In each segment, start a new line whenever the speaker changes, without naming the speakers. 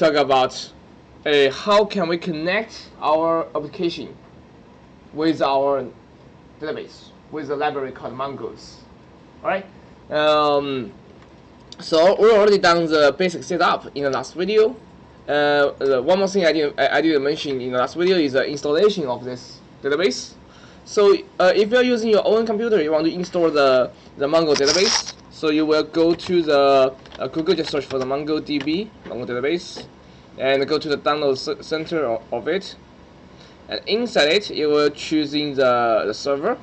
talk about how can we connect our application with our database with a library called Mongoose. All right. So we already done the basic setup in the last video. One more thing I didn't mention in the last video is the installation of this database. So if you're using your own computer, you want to install the Mongo database. So you will go to the Google, just search for the MongoDB, Mongo database, and go to the download center of it. And inside it, you will choosing the server.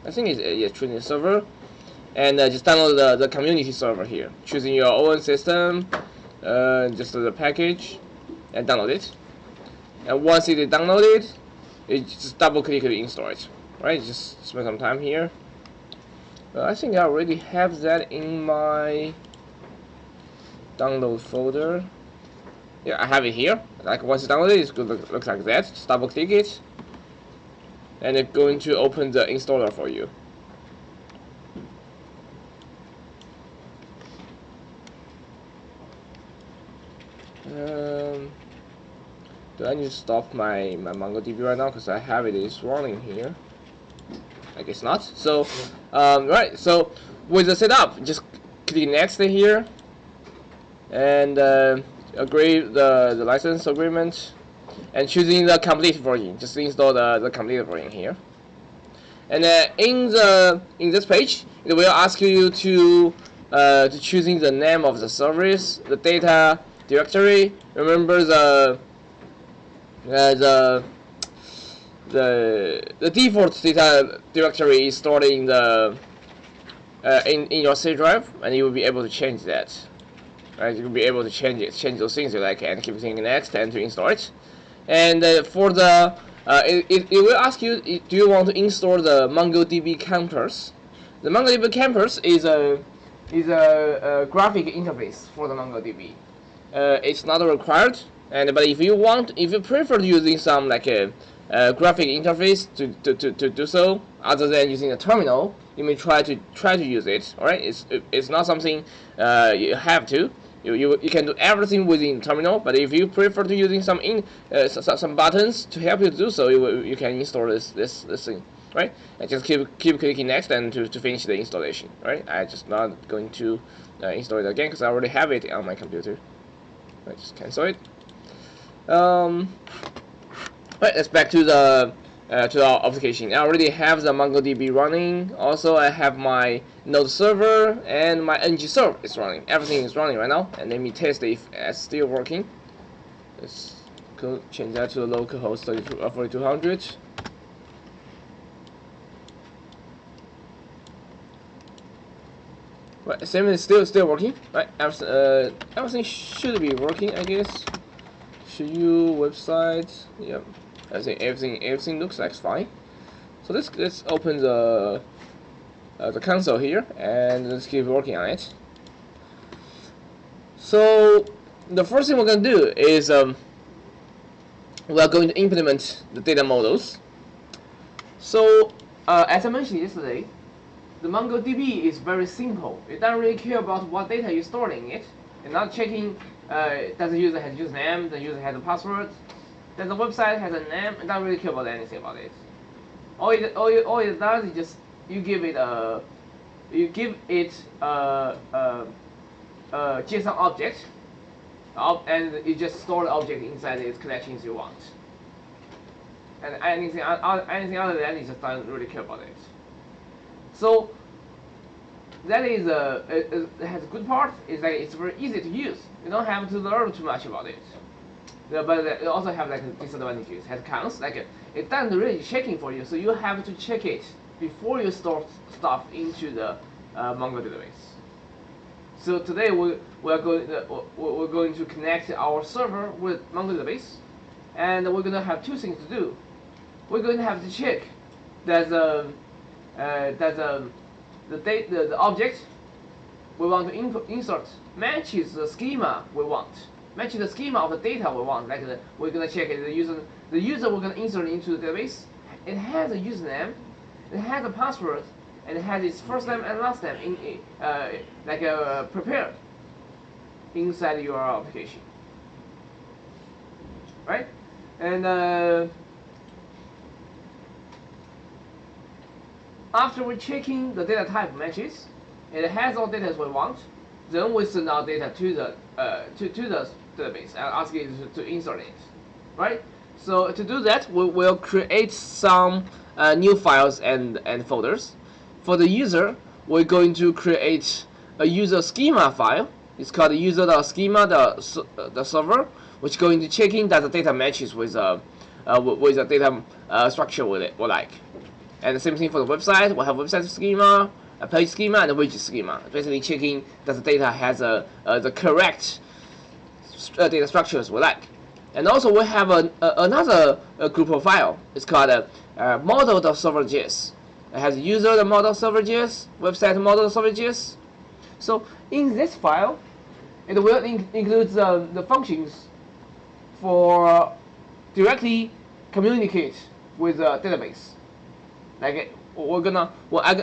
I think it's choosing the server. And just download the community server here. Choosing your own system, just the package, and download it. And once it is downloaded, you just double click to install it. Right? Just spend some time here. I think I already have that in my download folder. Yeah, I have it here. Like once it's downloaded, it's going to look like that. Just double click it, and it's going to open the installer for you. Do I need to stop my MongoDB right now because I have it is running here? I guess not. So, right. So with the setup, just click next here, and agree the license agreement, and choosing the complete version. Just install the complete version here. And in this page, it will ask you to choosing the name of the service, the data directory. Remember the default data directory is stored in the in your C drive, and you will be able to change that. Right, you will be able to change those things you like, and keep clicking next and to install it. And for the it will ask you, do you want to install the MongoDB campers? The MongoDB campers is a graphic interface for the MongoDB. It's not required, but if you prefer using some like a graphic interface to do so, other than using a terminal, you may try to use it. All right, it's not something you have to. You can do everything within terminal, but if you prefer to using some buttons to help you to do so, you can install this thing, right? And just keep clicking next and to finish the installation, right? I just not going to install it again because I already have it on my computer. Right, just cancel it. Right, let's back to our application. I already have the MongoDB running. Also, I have my node server and my ng server is running. Everything is running right now. And let me test if it's still working. Let's go change that to localhost 4200. Right, same is still working. Right, everything should be working, I guess. Show you website. Yep. I think everything looks like fine. So let's open the console here and let's keep working on it. So the first thing we're going to do is we are going to implement the data models. So as I mentioned yesterday, the MongoDB is very simple. It doesn't really care about what data you're storing in it. You're not checking does the user have a username, the user has a password. That the website has a name, and doesn't really care about anything about it. All it does is just you give it a JSON object, and you just store the object inside its collections you want. And anything other than that, you just don't really care about it. So that is it has a good part. Is that it's very easy to use. You don't have to learn too much about it. But it also have like disadvantages. It has counts, like it doesn't really checking for you, so you have to check it before you store stuff into the Mongo database. So today we're going to connect our server with Mongo database, and we're going to have two things to do. We're going to have to check that the object we want to insert matches the schema we want. Matching the schema of the data we want. Like we're gonna check it, the user we're gonna insert into the database. It has a username, it has a password, and it has its first name and last name in prepared inside your application. right? And after we're checking the data type matches, it has all data we want. Then we send our data to the database and ask it to insert it, right? So to do that, we will create some new files and folders. For the user, we're going to create a user schema file. It's called user.schema the server, which is going to checking that the data matches with the data structure we like. And the same thing for the website. We'll have website schema, a page schema, and a widget schema. Basically checking that the data has the correct data structures we like. And also we have another group of file. It's called model.server.js. It has user.model.server.js, website model.server.js. So in this file, it will include the functions for directly communicate with the database. Like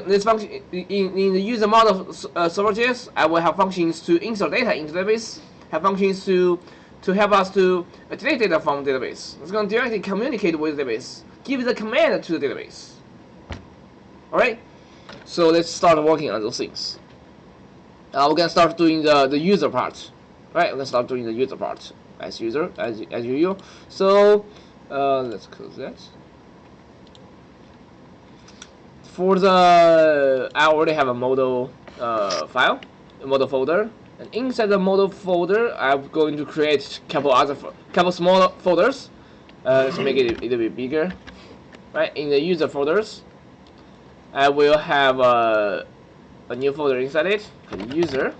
this function in the user model server.js, I will have functions to insert data into the database, have functions to help us to delete data from the database. It's going to directly communicate with the database, give the command to the database. Alright, so let's start working on those things. We're going to start doing the user part. Right, we're going to start doing the user part as usual. So let's close that. For the, I already have a model file, a model folder, and inside the model folder, I'm going to create couple small folders. Let's make it a little bit bigger. Right, in the user folders, I will have a new folder inside it called user.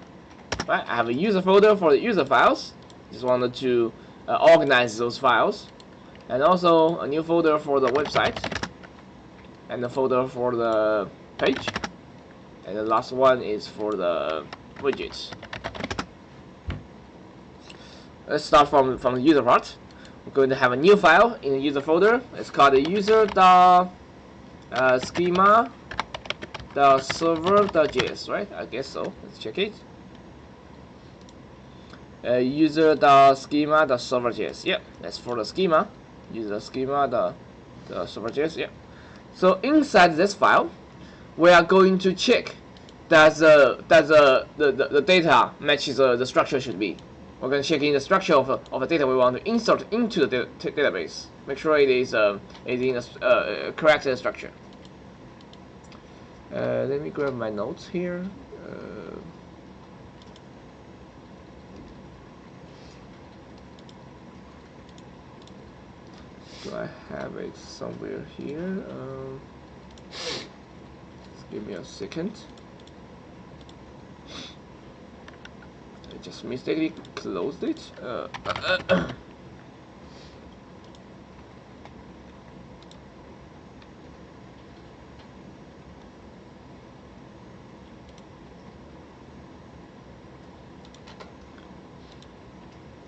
Right, I have a user folder for the user files. Just wanted to organize those files, and also a new folder for the website, and a folder for the page, and the last one is for the widgets. Let's start from the user part. We're going to have a new file in the user folder. It's called the user.schema.server.js, right? I guess so. Let's check it. User.schema.server.js. Yep, that's for the schema. User.schema.server.js. Yep. So inside this file, we are going to check that the data matches the structure should be. We're going to check in the structure of the data we want to insert into the database. Make sure it is in the correct structure. Let me grab my notes here. Do I have it somewhere here? Just give me a second. I just mistakenly closed it.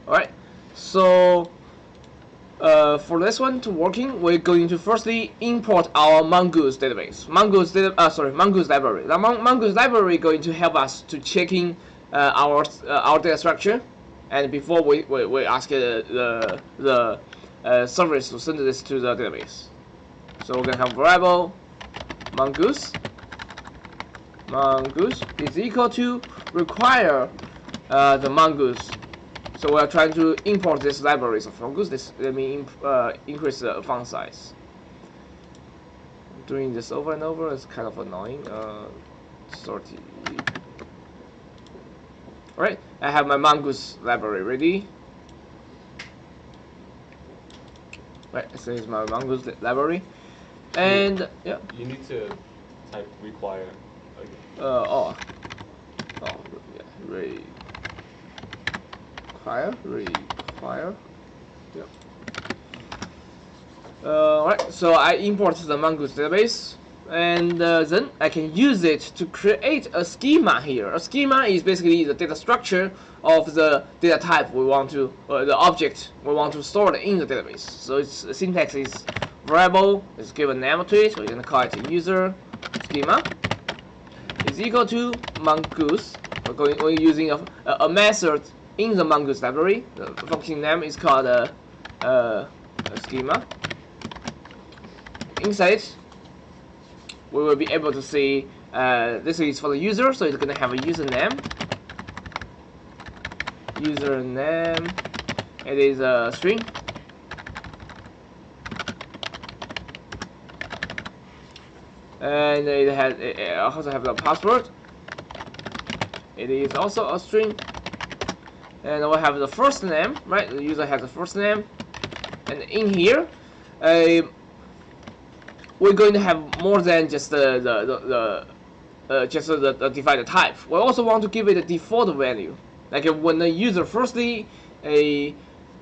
Alright, so for this one to working, we're going to firstly import our Mongoose database. Mongoose library. The Mongoose library is going to help us to checking our data structure, and before we ask the service to send this to the database. So we're gonna have variable mongoose is equal to require the mongoose. So we are trying to import this libraries of mongoose. Let me increase the font size. Doing this over and over is kind of annoying. 30. Alright, I have my mongoose library ready. Right, this is my mongoose library, and yeah.
You need to type require.
Yeah, require. Yep. Alright, so I import the mongoose database, and then I can use it to create a schema here. A schema is basically the data structure of the data type we want to, the object we want to store in the database. So its syntax is variable, let's give a name to it, so we're going to call it user schema is equal to mongoose. We're using a method in the mongoose library. The function name is called schema. Inside, we will be able to see this is for the user, so it's going to have a username. Username, it is a string. And it also have the password. It is also a string. And we have the first name, right? The user has the first name. And in here, we're going to have more than just the defined type. We also want to give it a default value. Like when the user firstly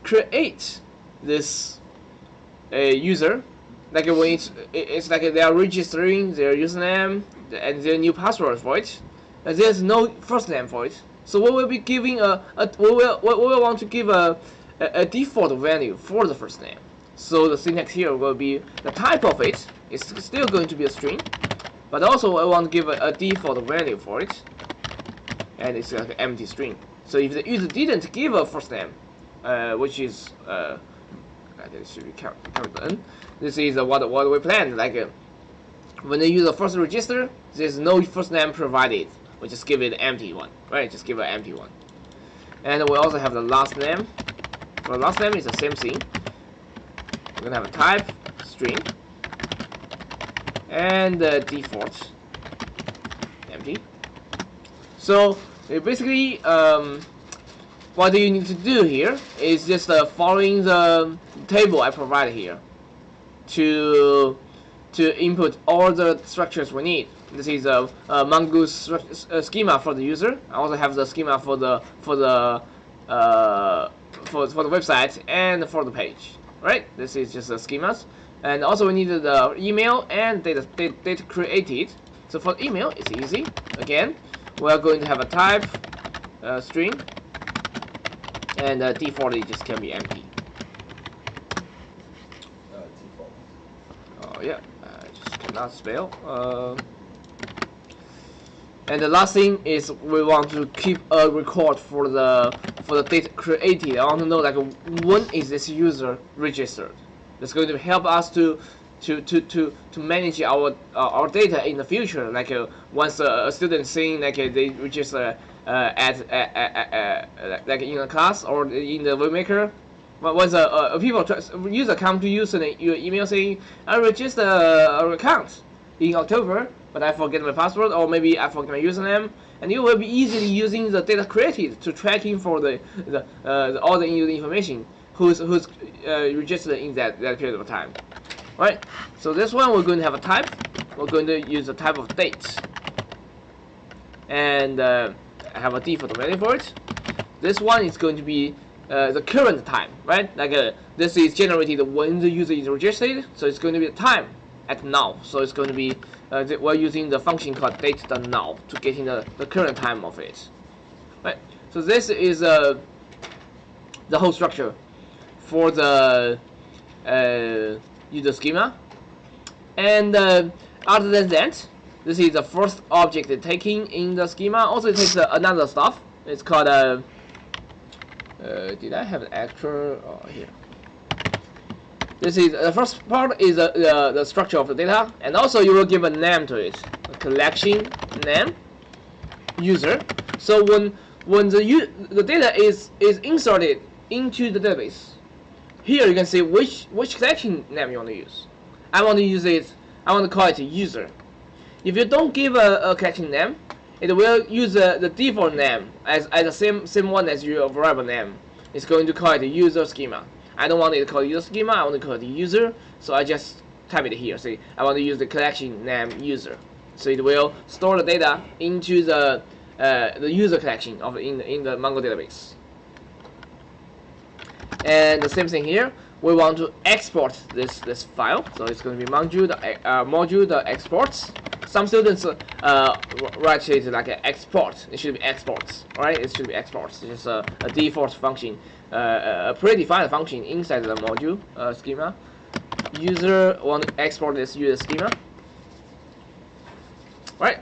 create this user, like when it's like they are registering their username and their new password for it. There's no first name for it, so we will be giving we will want to give a default value for the first name. So the syntax here will be the type of it is still going to be a string, but also I want to give a default value for it, and it's like an empty string. So if the user didn't give a first name, which is this should be counted. This is what we planned. Like when the user first register, there's no first name provided. We just give it an empty one, right? Just give it an empty one. And we also have the last name. For the last name is the same thing. We're gonna have a type string and the default empty. So basically, what you need to do here is just following the table I provided here to input all the structures we need. This is a Mongoose schema for the user. I also have the schema for the website and for the page. Right? This is just the schemas. And also we need the email and data created. So for email, it's easy. Again, we are going to have a type string, and default it just can be empty.
Default.
Oh yeah, I just cannot spell. And the last thing is we want to keep a record for the data created. I want to know like when is this user registered. That's going to help us to manage our data in the future. Like once a student saying like they register like in a class or in the webmaker. But once a user come to you and your email saying I register an account in October, but I forget my password, or maybe I forget my username, and you will be easily using the data created to tracking for all the user information who's registered in that period of time. Right? So this one we're going to have a type. We're going to use the type of date, and have a default value for it. This one is going to be the current time, right? Like this is generated when the user is registered, so it's going to be the time at now. So it's going to be we're using the function called date.now to get in the current time of it. Right. So this is the whole structure for the user schema. And other than that, this is the first object taking in the schema. Also, it takes another stuff. It's called did I have an extra here? This is the first part is the structure of the data, and also you will give a name to it, a collection name, user. So when the data is inserted into the database, here you can see which collection name you want to use. I want to call it user. If you don't give a collection name, it will use the default name as the same one as your variable name. It's going to call it user schema. I don't want it to call user schema. I want to call it user. So I just type it here. See, I want to use the collection name user. So it will store the data into the user collection of in the Mongo database. And the same thing here. We want to export this file. So it's going to be module.exports. Some students write it like an export. It should be exports, right? It should be exports. It's just a default function, a predefined function inside the module schema. User want to export this user schema, right?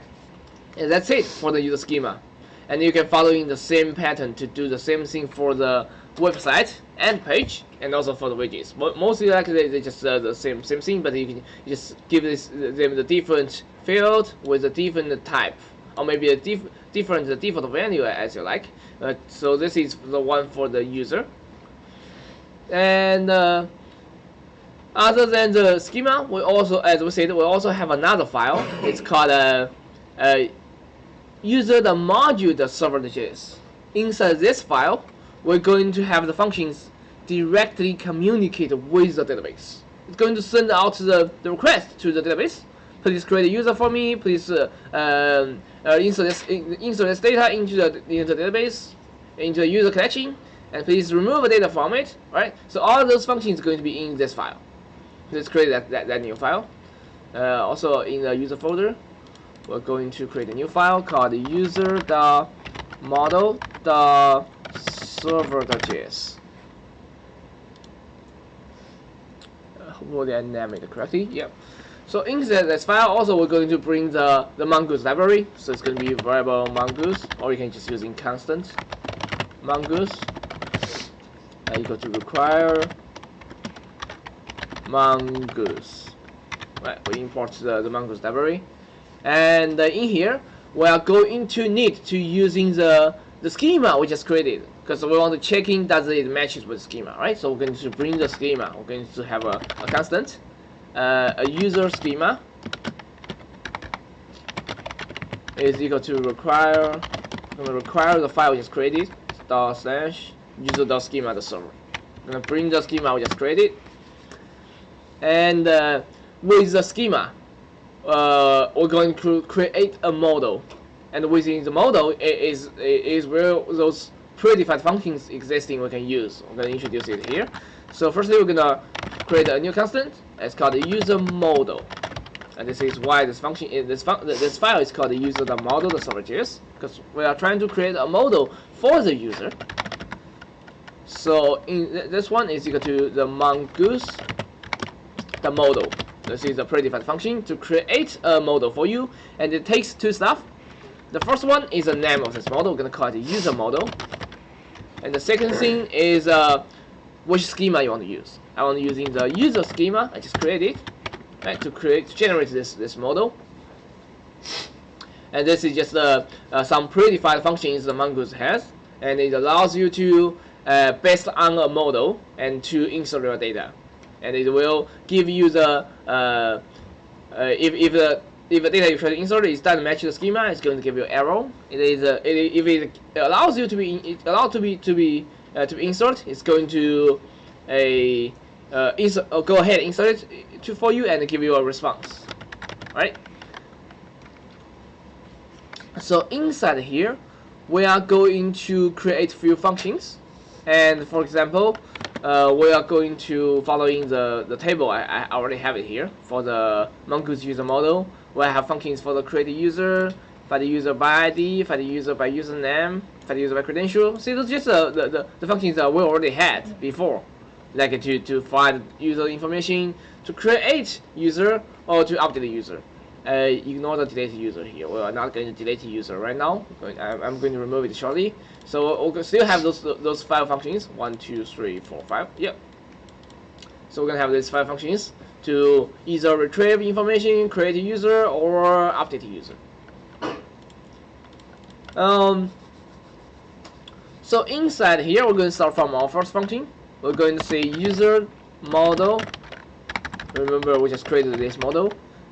And that's it for the user schema. And you can follow in the same pattern to do the same thing for the website and page, and also for the widgets. Mostly like they just the same thing, but you just give them the different field with a different type, or maybe a different default value as you like. So this is the one for the user. And other than the schema, we also, as we said, we also have another file. It's called user.module.server.js. Inside this file, we're going to have the functions directly communicate with the database. It's going to send out the request to the database. Please create a user for me. Please insert this data into the database, into the user collection, and please remove the data from it. Right? So all those functions are going to be in this file. Let's create that new file. Also in the user folder, we're going to create a new file called user.model.server.js. Hopefully I named it correctly. Yep. So inside this file, also we're going to bring the mongoose library. So it's going to be variable mongoose, or you can just use in constant mongoose. Equal to require mongoose. Right, we import the mongoose library, and in here we are going to need to using the schema we just created, because we want to check in does it matches with schema, right? So we're going to bring the schema. We're going to have a constant, a user schema is equal to require. I'm going to require the file we just created /user.schema.server. I'm going to bring the schema we just created. And with the schema, we're going to create a model, and within the model is where those predefined functions existing we can use. I'm going to introduce it here. So firstly, we're going to create a new constant. It's called the user model, and this is why this function is this file is called the user.model.server.js, because we are trying to create a model for the user. So in this one is equal to the mongoose. The model. This is a predefined function to create a model for you, and it takes two stuff. The first one is the name of this model. We're going to call it the user model, and the second thing is which schema you want to use. I want to using the user schema I just created, right, to generate this model. And this is just some predefined functions the mongoose has, and it allows you to based on a model and to insert your data. And it will give you the if the data you try to insert is doesn't match the schema, it's going to give you an error. If it allows you to be insert, it's going to go ahead insert it for you and give you a response. Right? So inside here, we are going to create a few functions, and for example, we are going to following the table. I already have it here for the mongoose user model. We have functions for the create user, find the user by ID, find the user by username, find the user by credential. See, those just the functions that we already had before, like to find user information, to create user, or to update the user. Ignore the delete user here. We are not going to delete the user right now. I'm going to remove it shortly. So we'll still have those 5 functions. 1, 2, 3, 4, 5. Yep. So we're gonna have these 5 functions to either retrieve information, create a user, or update a user. So inside here, we're going to start from our first function. We're going to say user model. Remember, we just created this model.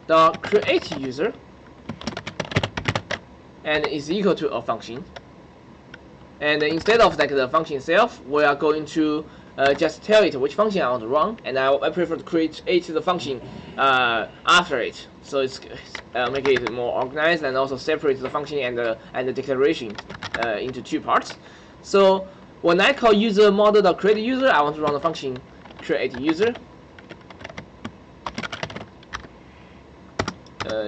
The create user, and is equal to a function. And instead of like the function itself, we are going to just tell it which function I want to run, and I prefer to create the function after it, so it's make it more organized, and also separate the function and the declaration into 2 parts. So when I call user model.create user, I want to run the function create user.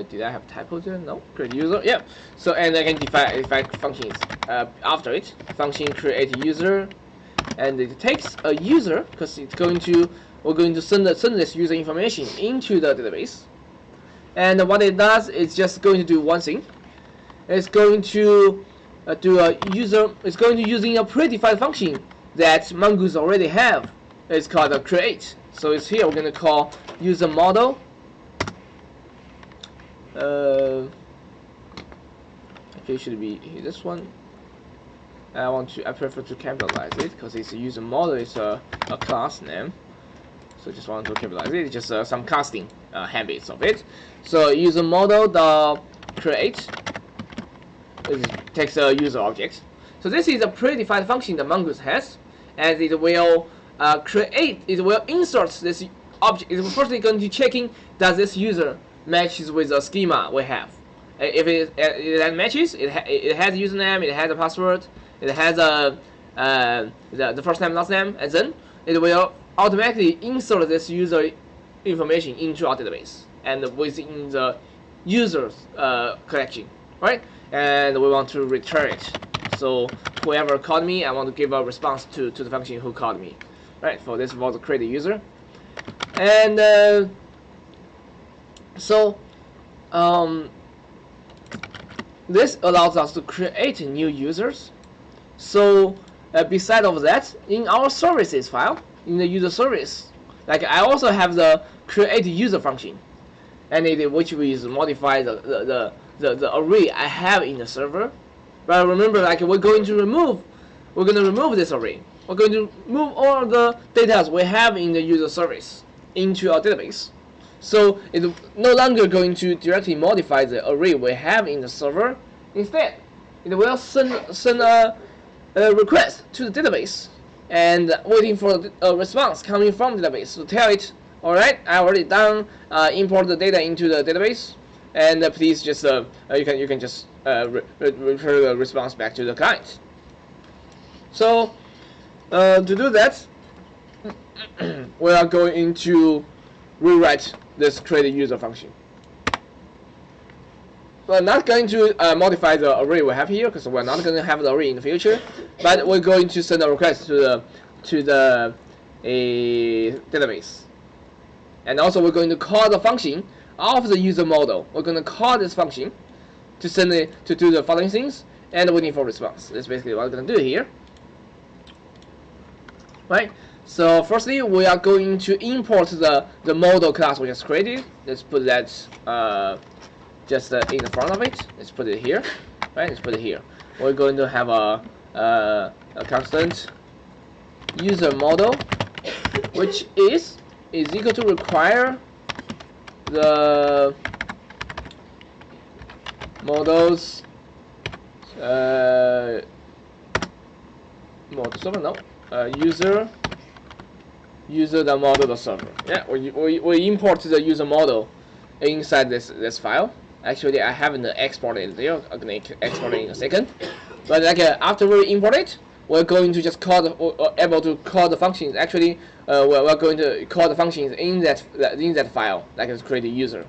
Did I have typo there? No. Create user. Yeah. So and I can define functions after it. Function create user, and it takes a user because we're going to send this user information into the database. And what it does is just going to do one thing. It's going to do a user. It's going to using a predefined function that Mongoose already have. It's called a create. So it's here. We're going to call user model. Actually, it should be this one. I prefer to capitalize it because it's a user model. It's a class name. So just want to capitalize it. It's just some casting habits of it. So user model the create. It takes a user object. So this is a predefined function that Mongoose has, and it will it will insert this object. It's firstly going to checking does this user matches with the schema we have. If it matches, it has a username, it has a password, it has the first name, last name, and then it will automatically insert this user information into our database and within the user's collection, right? And we want to return it. So whoever called me, I want to give a response to the function who called me, right? For this was create a user, and this allows us to create new users. So beside of that, in our services file, in the user service, like I also have the create user function, and which will modify the array I have in the server. But remember, like we're going to remove this array. We're going to move all the data we have in the user service into our database. So it's no longer going to directly modify the array we have in the server. Instead, it will send a request to the database and waiting for a response coming from the database to tell it, all right, I already done import the data into the database, and please just you can just return the response back to the client. So to do that, we are going to rewrite this create user function. We're not going to modify the array we have here because we're not going to have the array in the future, but we're going to send a request to the database, and also we're going to call the function of the user model. We're going to call this function to send it to do the following things and waiting for response. That's basically what we're going to do here, right? So firstly, we are going to import the model class we just created. Let's put that just in the front of it. Let's put it here, right? Let's put it here. We're going to have a constant user model, which is equal to require the models model server, no, user the model server. Yeah, we import the user model inside this file. Actually, I haven't exported it there. I'm gonna export it in a second. But like after we import it, we're going to just able to call the functions. Actually, we're going to call the functions in that file, like it's create a user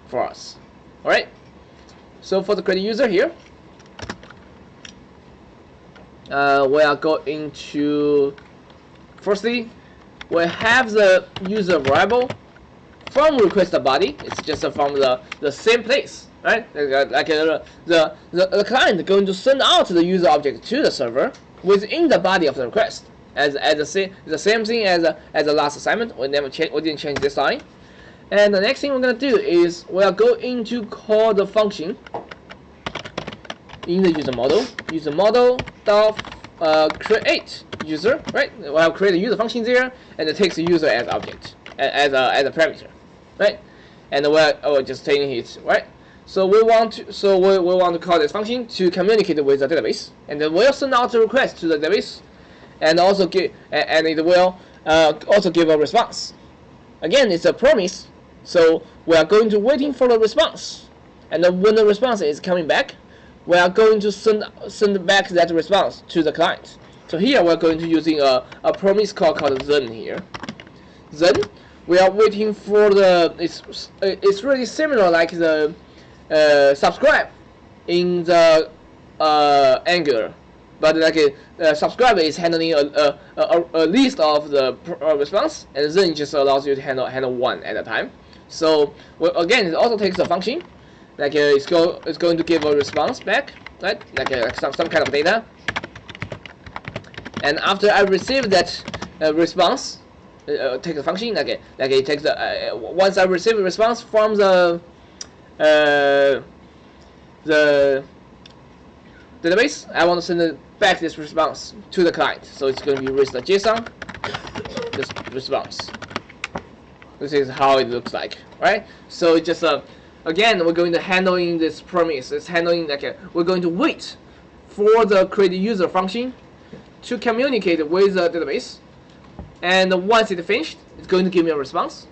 for us. All right. So for the create user here, we are going to firstly we have the user variable from request body. It's just from the same place, right? Like the client going to send out the user object to the server within the body of the request, as the same thing as the last assignment. We didn't change this line. And the next thing we're gonna do is we are going to call the function in the user model dot create user, right? We have create a user function there, and it takes the user as object, as a parameter, right? And we're just taking it, right? So we want to call this function to communicate with the database, and then we'll send out the request to the database, and also it will also give a response. Again, it's a promise, so we are going to waiting for the response, and then when the response is coming back, we are going to send back that response to the client. So here we're going to using a promise call called then here. Then we are waiting for the it's really similar like the subscribe in the Angular, but like subscribe is handling a list of the response, and then it just allows you to handle one at a time. So again, it also takes a function, like it's going to give a response back, right? Like some kind of data, And after I receive that response, take the function like it takes the once I receive a response from the database, I want to send it back this response to the client. So it's going to be with the JSON this response. This is how it looks like, right? So it's just again, we're going to handling this promise. It's handling like we're going to wait for the create user function to communicate with the database, and once it's finished, it's going to give me a response.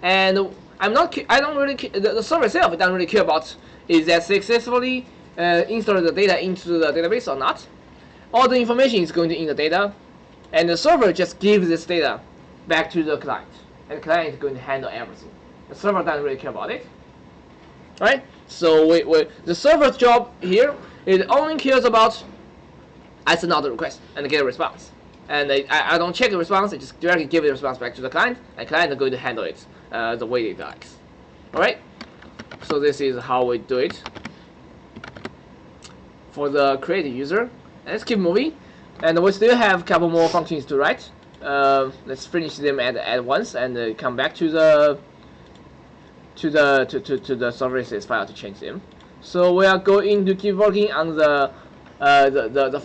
And I don't really the server itself doesn't really care about is that successfully install the data into the database or not. All the information is going to in the data, and the server just gives this data back to the client, and the client is going to handle everything. The server doesn't really care about it, right? So the server's job here, it only cares about I send out the request and get a response, and I don't check the response. I just directly give the response back to the client, and the client is going to handle it the way it likes. All right. So this is how we do it for the create user. Let's keep moving, and we still have a couple more functions to write. Let's finish them at once and come back to the services file to change them. So we are going to keep working on the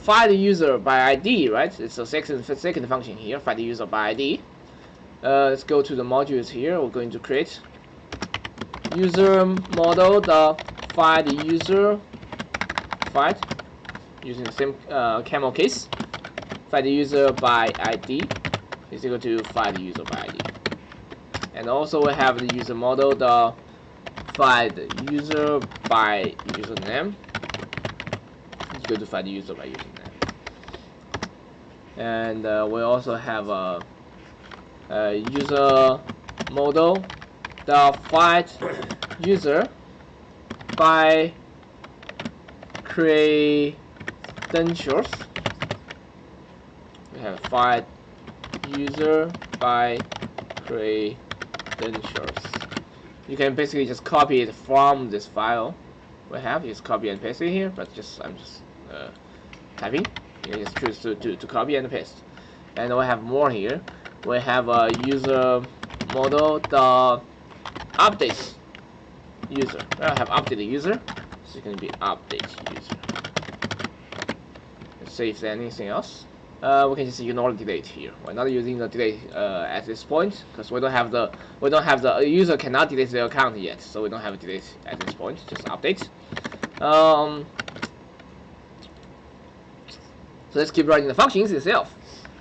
find user by ID, right? It's the second function here, find the user by ID. Let's go to the modules here. We're going to create user model the find user find using the same camel case. Find the user by ID is equal to find the user by ID, and also we have the user model the find user by username. It's going to find the user by username, and we also have a user model the find user by credentials. We have find user by credentials. You can basically just copy it from this file we have. Just copy and paste it here, but I'm just typing. You just choose to copy and paste. And we have more here. We have a user model the update user. I have update user, so it's going to be update user. Let's see if there's anything else. We can just ignore the delete here. We're not using the delete at this point because we don't have the user cannot delete their account yet, so we don't have a delete at this point. Just update. So let's keep writing the functions itself.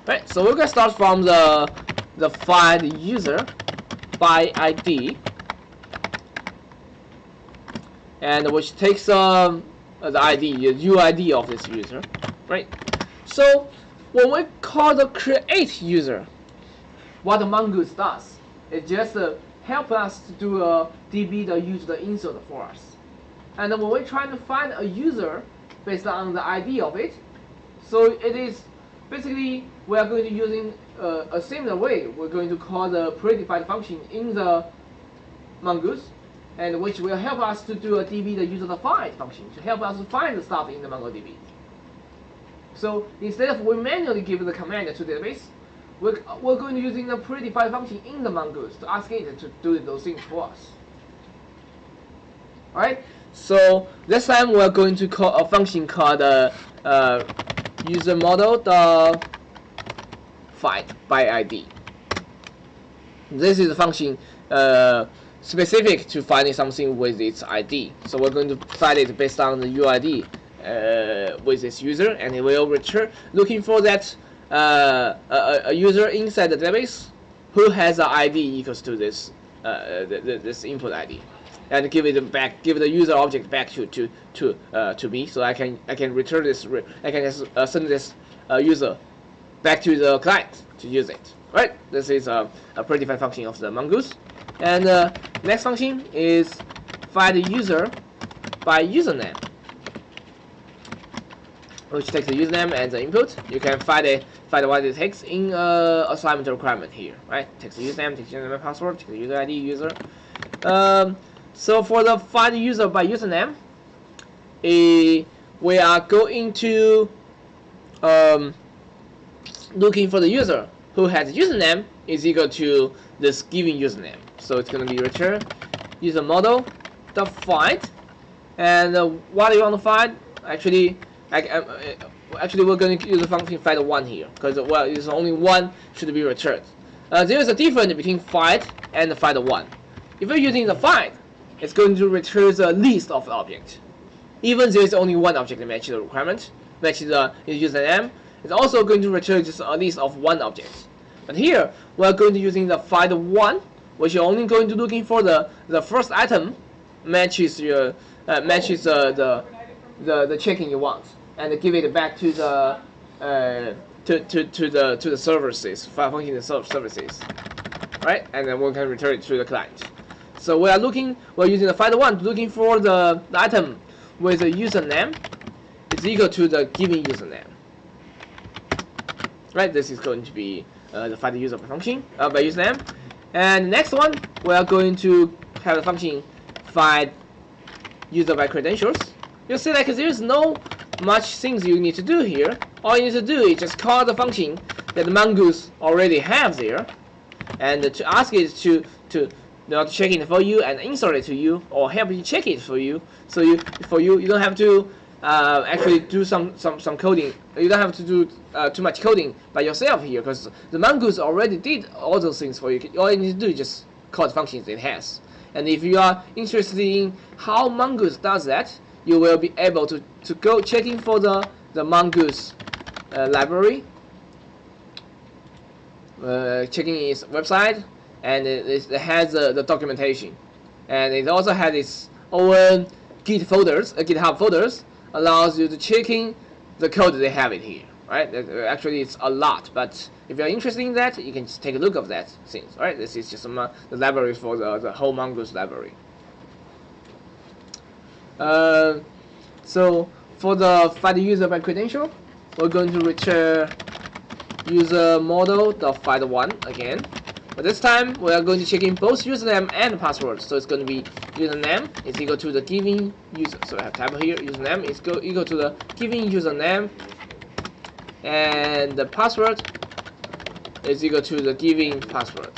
Right. So we're gonna start from the find user by ID, and which takes the ID, the UID of this user, right? So when we call the create user, what the Mongoose does, it just help us to do a DB the user insert for us. And when we're trying to find a user based on the ID of it, so it is basically we are going to using a similar way. We're going to call the predefined function in the Mongoose, and which will help us to do a DB the user find function to help us to find the stuff in the MongoDB. So instead of we manually give the command to the database, we're going to using the predefined function in the Mongoose to ask it to do those things for us. Alright, so this time we're going to call a function called user model the find by ID. This is a function specific to finding something with its ID. So we're going to find it based on the UID with this user, and it will return looking for that a user inside the database who has an ID equals to this this input ID, and give it back, give the user object back to me, so I can return this. I can just send this user back to the client to use it. Right? This is a predefined function of the Mongoose. And next function is find the user by username, which takes the username and the input. You can find what it takes in assignment requirement here, right? Takes the username, takes the username and password, takes the user ID, user. So for the find user by username, we are going to looking for the user who has a username is equal to this given username. So it's going to be return user model dot find, and what do you want to find? Actually, we're going to use the function find1 here because well, there's only one should be returned. There is a difference between find and find1. If you're using the find, it's going to return the list of the object. Even there is only one object that matches the requirement, matches the username, it's also going to return just a list of one object. But here, we're going to using the find1, which you're only going to looking for the first item matches your matches the checking you want, and give it back to the to the services, function services, right? And then we can return it to the client. So we're using the find1 looking for the item with a username is equal to the given username. Right, this is going to be the find user by function by username. And the next one, we are going to have the function find user by credentials. You see, like there is no much things you need to do here. All you need to do is just call the function that Mongoose already have there, and to ask it to check it for you and insert it to you, or help you check it for you. So you don't have to actually do some coding. You don't have to do too much coding by yourself here, because the Mongoose already did all those things for you. All you need to do is just call the functions it has. And if you are interested in how Mongoose does that, you will be able to go checking for the Mongoose library, checking its website, and it has the documentation, and it also has its own GitHub folders, allows you to checking the code they have it here, right? Actually, it's a lot, but if you're interested in that, you can just take a look of that things, right? This is just the library for the whole Mongoose library. So for the find user by credential, we're going to return user model.find1 again. But this time we are going to check in both username and password. So it's going to be username is equal to the given user. So I have type here username is equal to the given username, and the password is equal to the given password.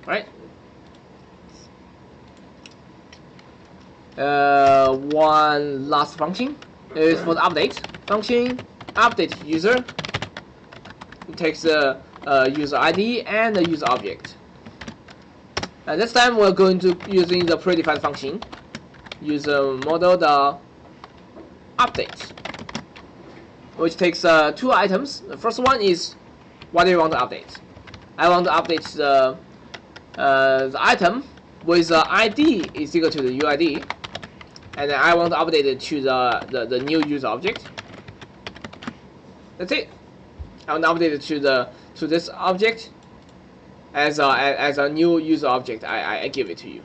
Right? One last function is for the update function. Update user. It takes the user ID and the user object. And this time we're going to using the predefined function user model the update, which takes two items. The first one is what do you want to update? I want to update the item with the ID is equal to the UID, and then I want to update it to the new user object. That's it. I want to update it to this object as a new user object. I give it to you.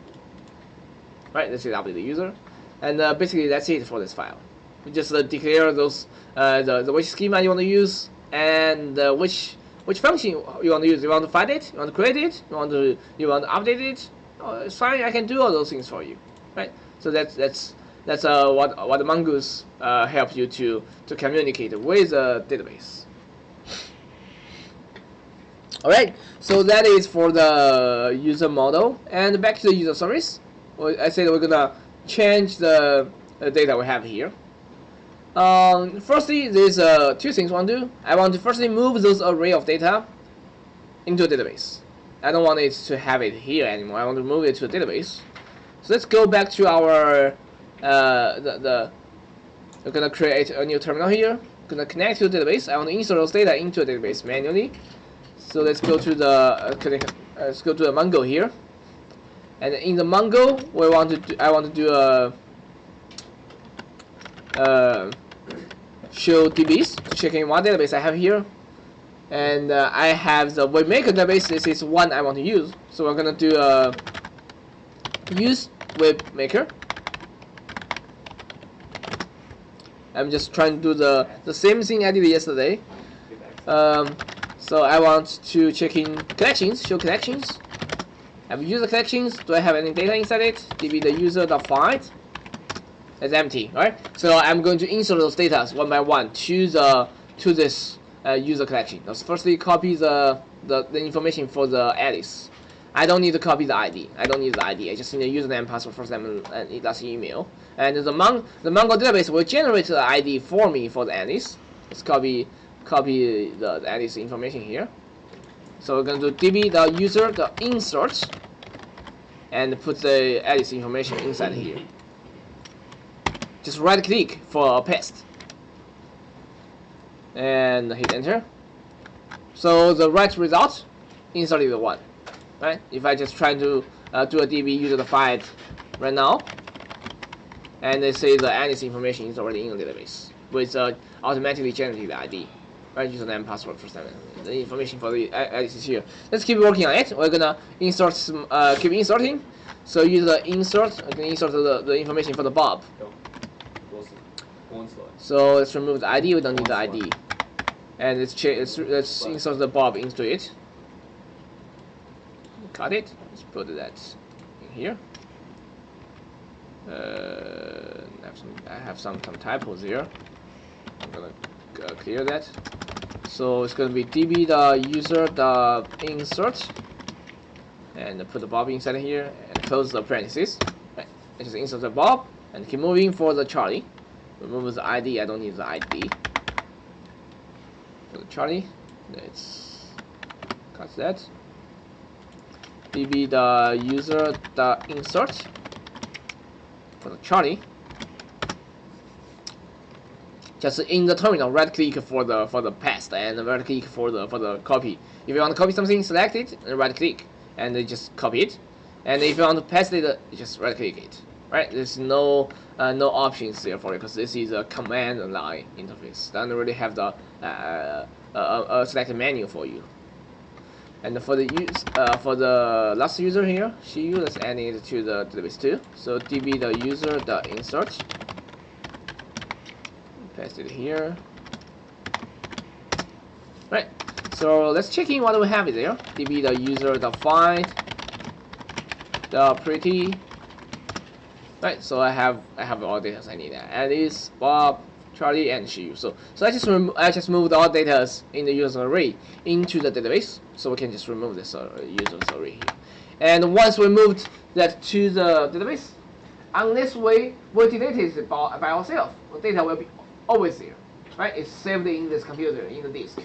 Right, this is update the user, and basically that's it for this file. We just declare those the which schema you want to use, and which function you want to use. You want to find it, you want to create it, you want to update it. Oh, it's fine. I can do all those things for you. Right. So that's what the Mongoose helps you to communicate with the database. Alright, so that is for the user model, and back to the user service. Well, I said we're gonna change the data we have here. Firstly, there's two things I want to do. I want to firstly move those array of data into a database. I don't want it to have it here anymore. I want to move it to a database. So let's go back to our we're gonna create a new terminal here. Gonna connect to the database. I want to insert those data into a database manually. So let's go to the Mongo here, and in the Mongo I want to do a show DBs to check in what database I have here, and I have the webmaker database. This is one I want to use, so we're gonna do a use webmaker. I'm just trying to do the same thing I did yesterday. So I want to check in collections, show collections. I have user collections. Do I have any data inside it? db the user.find. It's empty, right? So I'm going to insert those data one by one to to this user collection. Let's firstly copy the information for the Alice. I don't need to copy the ID. I don't need the ID. I just need a username, password, first name, and last email. And the Mongo database will generate the ID for me for the Alice. Let's copy the Alice information here. So we're going to do db.user.insert and put the Alice information inside here. Just right click for paste and hit enter. So the right result inserted the 1. Right? If I just try to do a db user.find right now, and they say the Alice information is already in the database with automatically generated ID. Right, username, password, first name. The information for the Alice is here. Let's keep working on it. We're gonna insert some, keep inserting. So use the insert. I can insert the information for the Bob. So let's remove the ID. We don't need the ID. And let's insert the Bob into it. Cut it. Let's put that in here. I have some typos here. I'm gonna clear that. So it's gonna be db.user.insert and put the Bob inside here and close the parentheses. Right. Just insert the Bob and keep moving for the Charlie. Remove the ID. I don't need the ID. For the Charlie, let's cut that. db.user.insert for the Charlie. Just in the terminal, right click for the paste and right click for the copy. If you want to copy something, select it and right click and just copy it. And if you want to paste it, just right click it. Right? There's no options there for it because this is a command line interface. Doesn't really have the selected menu for you. And for the last user here, let's add it to the database too. So db.user.insert. Paste it here. Right. So let's check in what we have there. db.user.find pretty. Right. So I have all data I need. Alice, Bob, Charlie, and Shiyu. So I just moved all data in the user array into the database. So we can just remove this user array here. And once we moved that to the database, unless we delete it by ourselves, the data will be always there, right? It's saved in this computer, in the disk.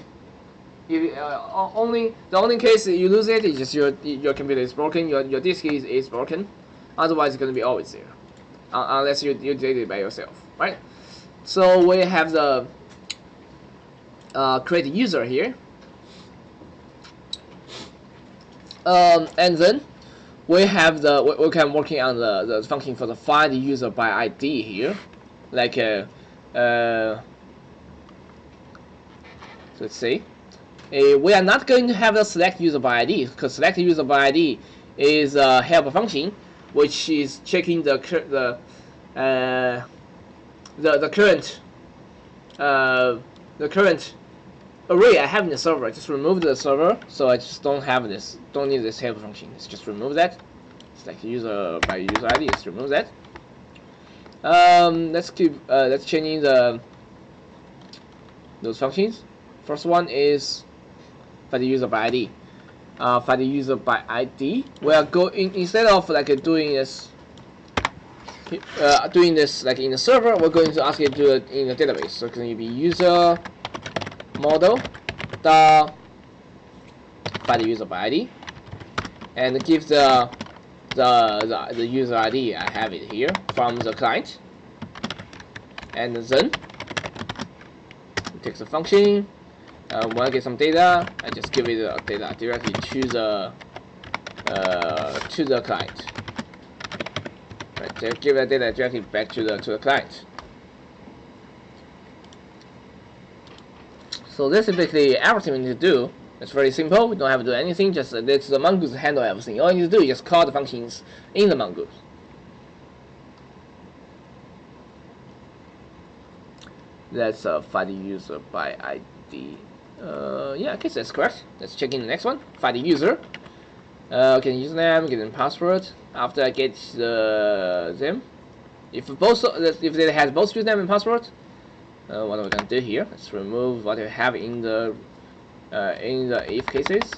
If the only case you lose it is just your computer is broken, your disk is broken. Otherwise, it's going to be always there, unless you delete it by yourself, right? So we have the create user here, and then we have we can working on the function for the find user by ID here, like let's see. We are not going to have the select user by ID because select user by ID is a helper function which is checking the current array I have in the server. I just remove the server, so I just don't need this helper function. Let's just remove that. Select user by user ID. Let's remove that. Let's changing those functions. First one is find the user by ID. Find the user by ID. We are going instead of like doing this like in the server, we're going to ask it to do it in the database. So it's going to be user model dot find the user by ID, and give the user ID. I have it here from the client, and then it takes a function. When I get some data, I just give it the data directly to the client. Right, so give that data directly back to the client. So this is basically everything we need to do. It's very simple. We don't have to do anything. Just let the mongoose handle everything. All you need to do is just call the functions in the mongoose. Let's find the user by ID. Yeah, I guess that's correct. Let's check in the next one. Find the user. Okay, username, get in password. After I get them, if they has both username and password, what we're gonna do here, let's remove what we have in the if cases.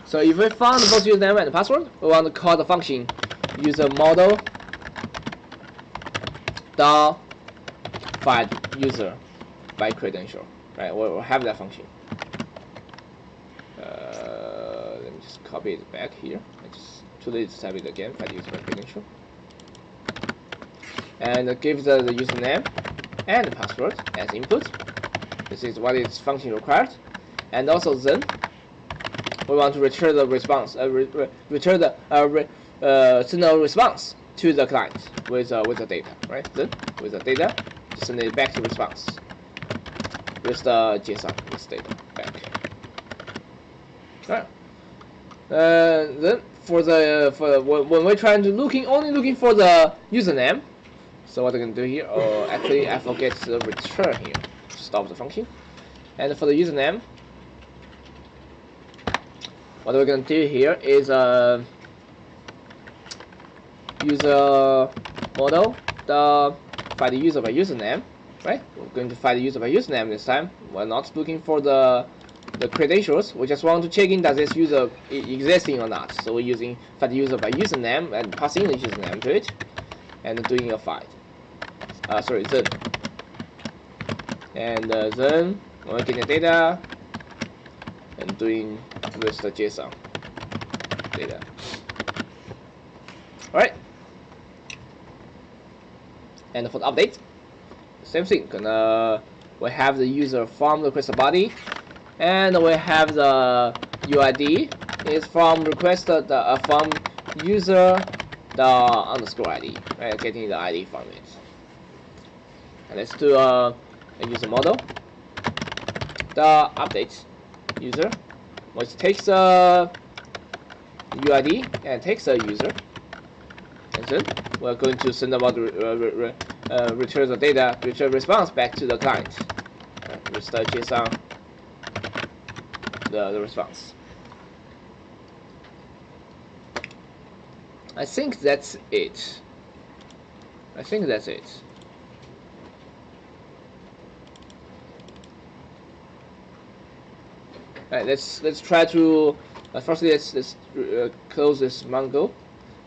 So if we found both username and password, we want to call the function user model dot find user by credential. Right, we'll have that function. Let me just copy it back here. I just type it again, find user by credential, and give the username and password as input. This is what its function required, and also then we want to return the response, return the send a response to the client with the data, right? Then with the data, send it back to response with the JSON with data back. Right. Then when we're trying to only looking for the username, so what I'm gonna do here? Oh, actually I forget the return here. Stop the function. And for the username, what we're going to do here is user model find the user by username, right? We're going to find the user by username this time. We're not looking for the credentials. We just want to check in does this user existing or not. So we're using find the user by username and passing the username to it, and doing a find. Then. And then we're getting the data and doing with the JSON data. Alright. And for the update, same thing. We have the user from request body, and we have the UID is from requested from user the underscore ID, right? Getting the ID from it. And let's do a user model. The update user, which takes the UID and takes the user, and then we're going to send about return the data, return response back to the client with the JSON the response. I think that's it. Alright, let's try to firstly let's close this Mongo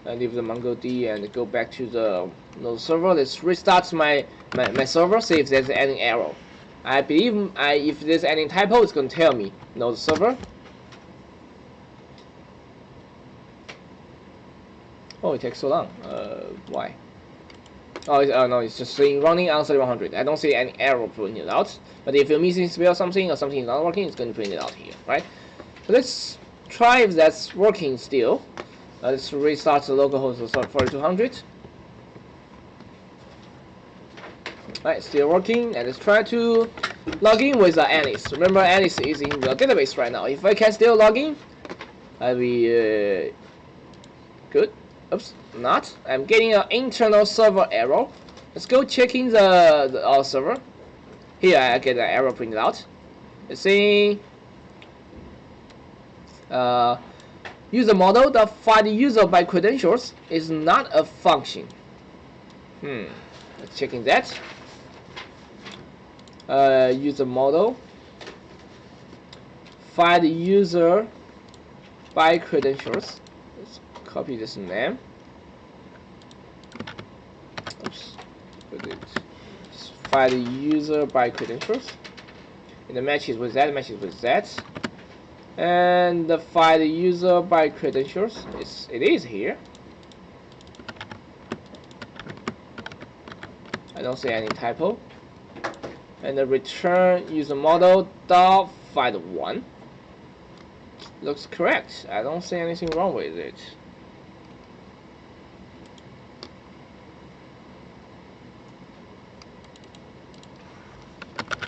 and leave the MongoDB and go back to the node server. Let's restart my server, see if there's any error. I believe if there's any typo, it's going to tell me node server. Oh, it takes so long. Why? Oh, no, it's just saying running on 3100. I don't see any error printed out. But if you're missing spell something or something is not working, it's going to print it out here, right? So let's try if that's working still. Let's restart the localhost 4200. Right, still working, and let's try to log in with Alice. Remember, Alice is in the database right now. If I can still log in, I'll be good. Oops, not. I'm getting an internal server error. Let's go checking our server. Here I get an error printed out. Let's see. User model that find user by credentials is not a function. Let's checking that. User model find user by credentials. Let's copy this name. Oops, put it. Find the user by credentials. And the matches with that, and the find the user by credentials. It is here. I don't see any typo. And the return user model dot find one. Looks correct. I don't see anything wrong with it.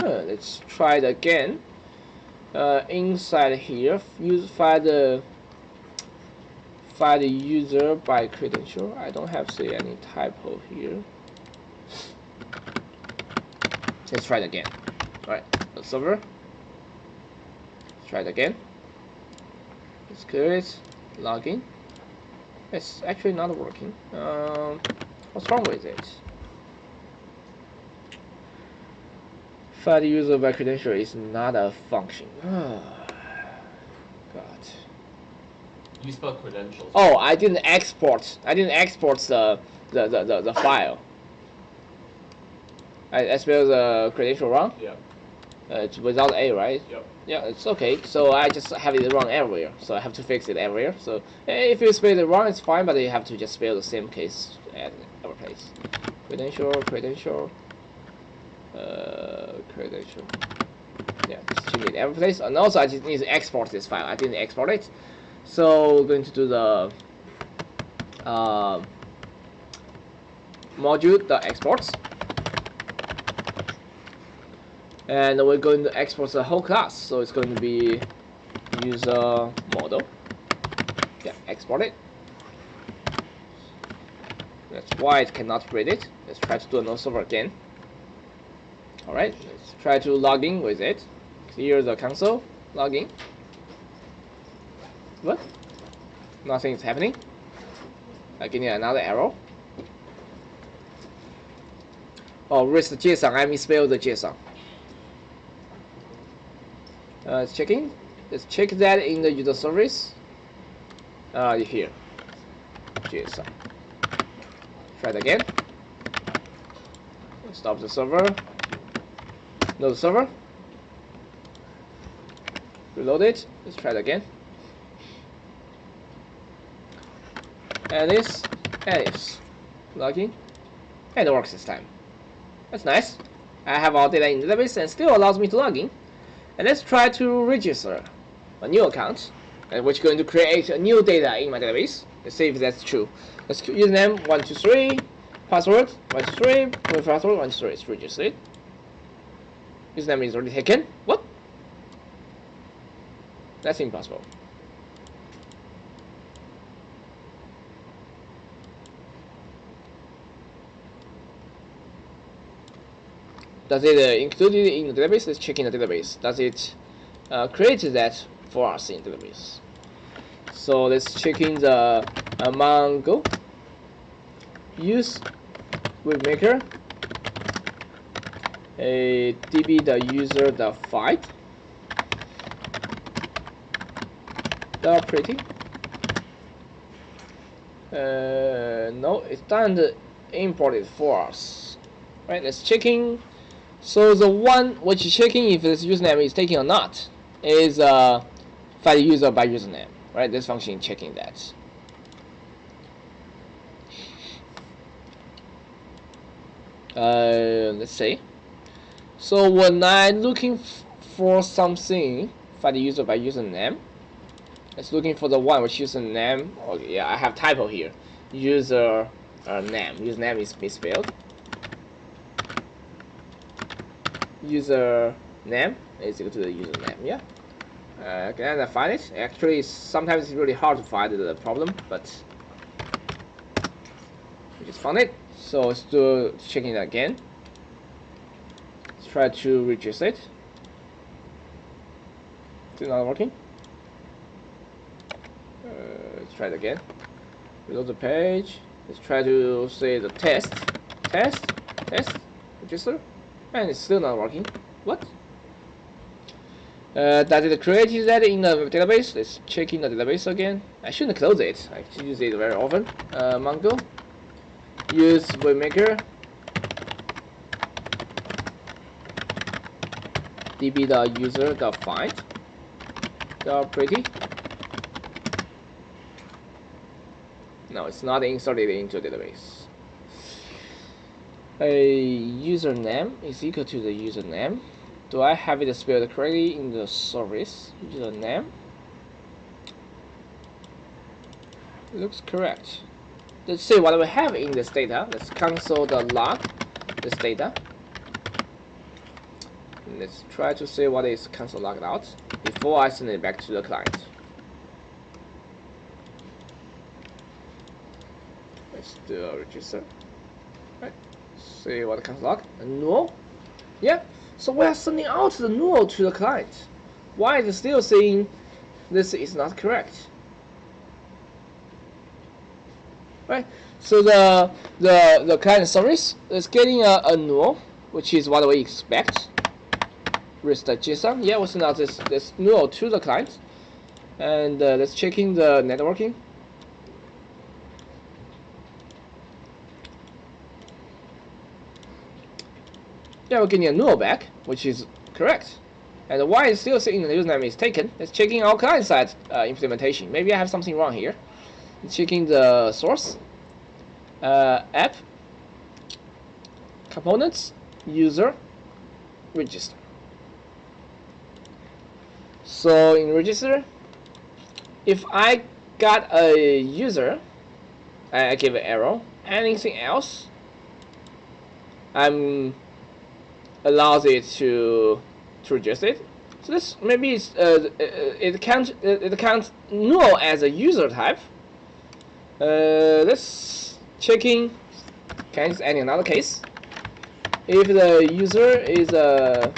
Let's try it again. Inside here, find the user by credential. I don't have see any typo here. Let's try it again. Alright, the server. Let's try it again. Let's clear it. Login. It's actually not working. What's wrong with it? Find user by credential is not a function. God.
You spell credentials.
Oh, I didn't export. I didn't export the file. I spelled the credential wrong.
Yeah.
It's without A, right?
Yep.
Yeah, it's okay. So I just have it wrong everywhere. So I have to fix it everywhere. So if you spell it wrong, it's fine, but you have to just spell the same case at every place. Credential. Yeah, just change it every place. And also I just need to export this file. I didn't export it. So we're going to do the module.exports. And we're going to export the whole class. So it's going to be user model. Yeah, export it. That's why it cannot read it. Let's try to do another server again. Alright, let's try to log in with it. Clear the console, log in. What? Nothing is happening. I get another error. Oh, rest JSON. I misspelled the JSON. It's checking. Let's check that in the user service. Here. JSON. Try it again. Stop the server. Load the server. Reload it. Let's try it again. Alice. Login. And it works this time. That's nice. I have all data in the database and still allows me to log in. And let's try to register a new account, which is going to create a new data in my database. Let's see if that's true. Let's username 123, password 123, password 123. It's registered. Username is already taken. What? That's impossible. Does it include it in the database? Let's check in the database. Does it create that for us in the database? So let's check in the Mongo use webmaker a db the user the fight the pretty. No, it doesn't import it for us. Right, let's check in. So the one which is checking if this username is taken or not is find user by username. Right, this function is checking that. Let's see. So when I'm looking for something, find the user by username. It's looking for the one which username. Okay, yeah, I have typo here. User name. Username is misspelled. User name is equal to the username. Yeah. Can I find it? Actually, sometimes it's really hard to find the problem, but we just found it. So let's do checking it again. Let's try to register it. Still not working. Let's try it again. Reload the page. Let's try to say the test, register, and it's still not working. What? Does it create that in the database? Let's check in the database again. I shouldn't close it. I should use it very often. Mongo. Use webmaker. db.user.find. Pretty. No, it's not inserted into the database. A username is equal to the username. Do I have it spelled correctly in the service? Username looks correct. Let's see what we have in this data. Let's console the log this data. Let's try to see what is console logged out before I send it back to the client. Let's do a register. Right. See what console log. Null. Yeah. So we are sending out the null to the client. Why is it still saying this is not correct? Right. So the client service is getting a null, which is what we expect. with the JSON. Yeah, we send out this null to the client, and let's checking the networking. Yeah, we're getting a null back, which is correct. And why is still saying the username is taken? It's checking our client side implementation. Maybe I have something wrong here. It's checking the source, app, components, user, register. So in register, if I got a user, I give an arrow. Anything else, I'm allows it to register it. So this maybe it's, it counts null as a user type. Let's checking. Can I just add another case? If the user is a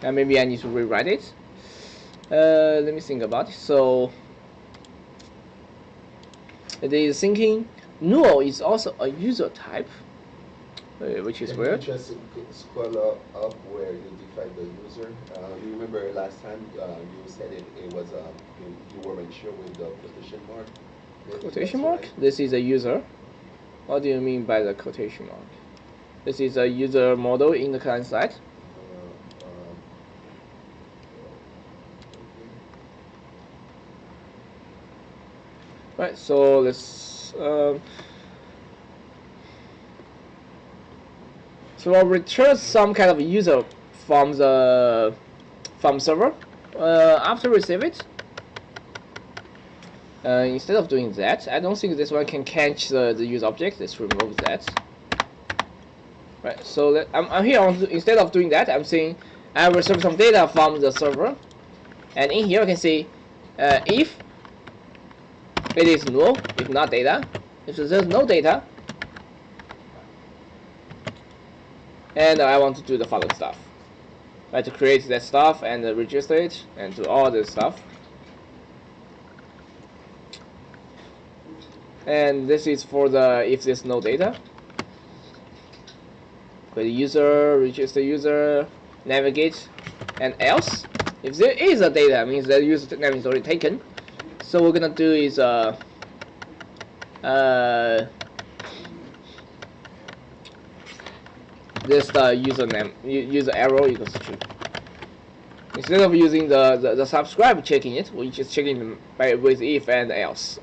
and maybe I need to rewrite it. Let me think about it. So it is thinking null is also a user type, which is weird.
Can you just scroll up where you define the user? You remember last time you said it was you weren't sure with the quotation mark.
Quotation mark? Right. This is a user. What do you mean by the quotation mark? This is a user model in the client side. Right, so let's so I'll return some kind of user from the server after receive it. Instead of doing that, I don't think this one can catch the user object. Let's remove that. Right, so I'm here. Instead of doing that, I'm saying I will receive some data from the server, and in here you can see if it is null, if not data. If there's no data, and I want to do the following stuff. Right, to create that stuff and register it and do all this stuff. And this is for the if there's no data. Create user, register user, navigate, and else. If there is a data, means the user name is already taken. So what we're gonna do is this username user arrow equals true. Instead of using the subscribe checking it, we just checking with if and else.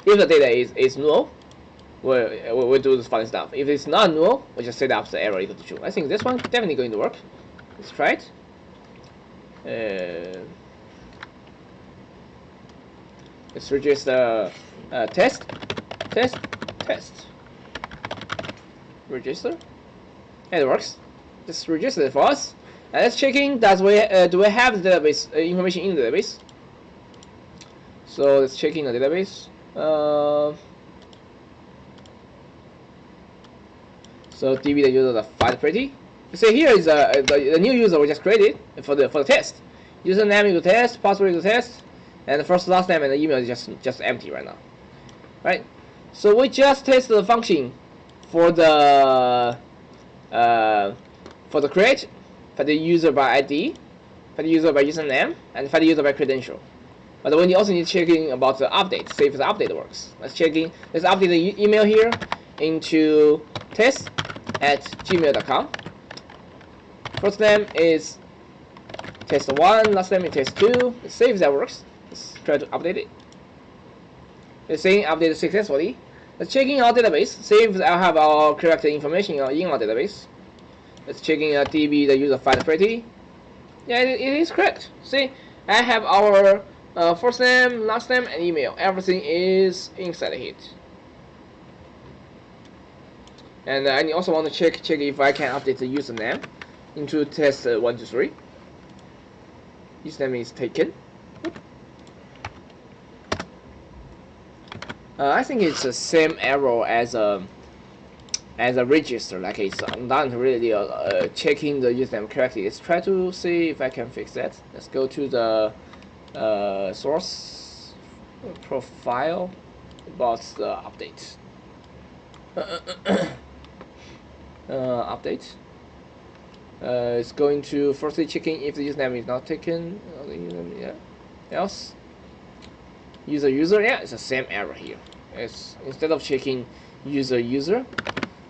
If the data is null, we'll do this funny stuff. If it's not null, we'll just set up the arrow equal to true. I think this one definitely going to work. Let's try it. Let's register test. Register. And it works. Just register it for us. And let's checking do we have the database information in the database. So let's check in the database. So DB the user find pretty. You see here is the new user we just created for the test. Username equal test, password equal test, and the first last name and the email is just empty right now. Right? So we just test the function for the create, for the user by ID, for the user by username, and for the user by credential. But we also need checking about the update, see if the update works. Let's update the email here into test@gmail.com. First name is test1, last name is test2. Let's see if that works. Let's try to update it. It's saying updated successfully. Let's check in our database, see if I have our correct information in our database. Let's check in DB the user find pretty. Yeah, it is correct. See, I have our first name, last name, and email. Everything is inside it. And I also want to check if I can update the username into test123. Username is taken. I think it's the same error as a register. Like it's not really checking the username correctly. Let's try to see if I can fix that. Let's go to the source profile about the update. Update. It's going to firstly checking if the username is not taken. Yeah. Else. User. Yeah, it's the same error here. It's instead of checking user,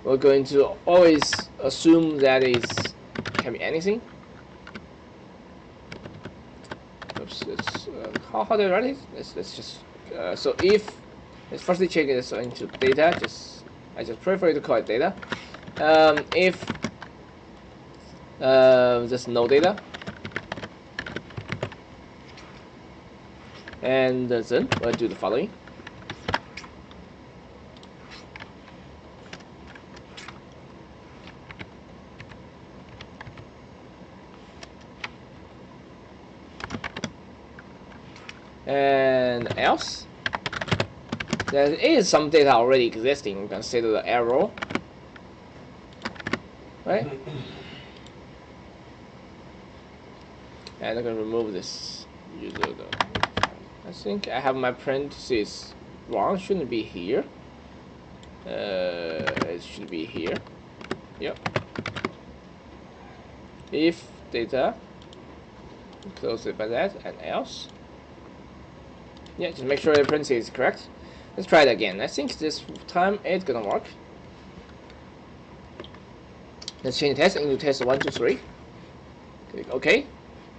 we're going to always assume that it can be anything. Oops. How do I write it? Let's just so if let's firstly check this into data. I just prefer to call it data. If there's no data, and then we'll do the following. And else, there is some data already existing. Consider the error, right? And I'm gonna remove this user. I think I have my parentheses wrong. Shouldn't be here. It should be here. Yep. If data, close it by that, and else. Yeah, just make sure the parentheses is correct. Let's try it again. I think this time it's gonna work. Let's change the test into test 1, 2, 3. Click OK.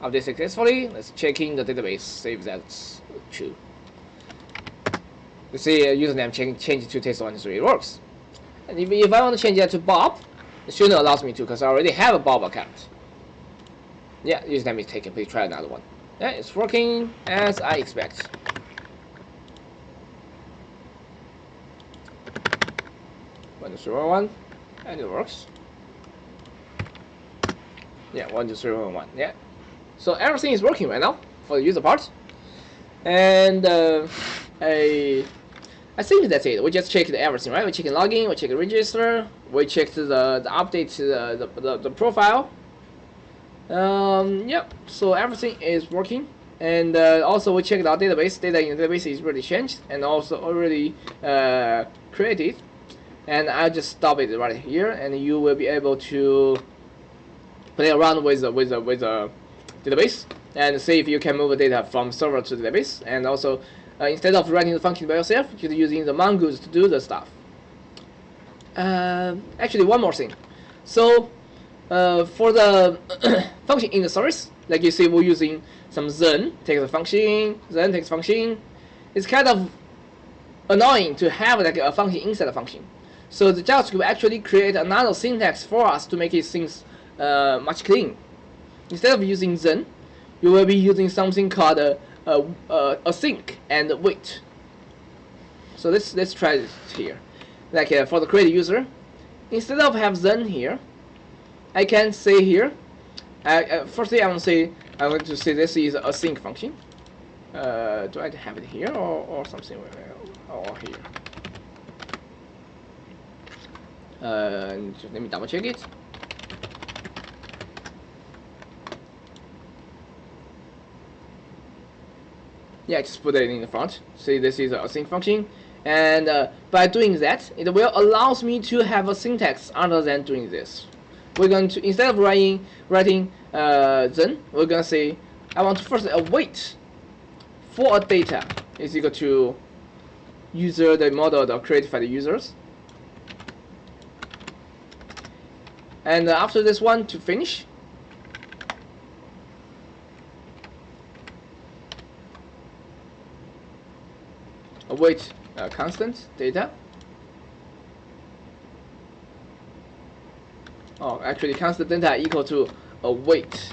Update successfully. Let's check in the database. Save that's true. You see username change to test 1, 2, 3. It works. And if I want to change that to Bob, it shouldn't allow me to because I already have a Bob account. Yeah, username is taken. Please try another one. Yeah, it's working as I expect. One, 2, 3, 1, 1, and it works. Yeah, 1, 2, 3, 1, 1. Yeah. So everything is working right now for the user part, and I think that's it. We just checked everything, right? We checked login, we checked register, we checked the update the profile. Yep. So everything is working, and also we checked our database. Data in the database is already changed and also already created. And I'll just stop it right here, and you will be able to play around with the database and see if you can move the data from server to the database. And also, instead of writing the function by yourself, you're using the mongoose to do the stuff. Actually, one more thing. So, for the function in the service, like you see, we're using some then takes a function, then takes function. It's kind of annoying to have like a function inside a function. So the JavaScript actually create another syntax for us to make it things much clean. Instead of using then, you will be using something called async and wait. So let's try this here. Like for the create user, instead of have then here, I can say here. Firstly, I want to say this is a async function. Do I have it here or something or here? Let me double check it. Yeah, just put it in the front. See, this is a async function, and by doing that, it will allows me to have a syntax other than doing this. We're going to, instead of writing then, we're gonna say I want to first await for a data is equal to user the model created by the users. And after this one to finish, await constant data. Oh, actually, constant data equal to await.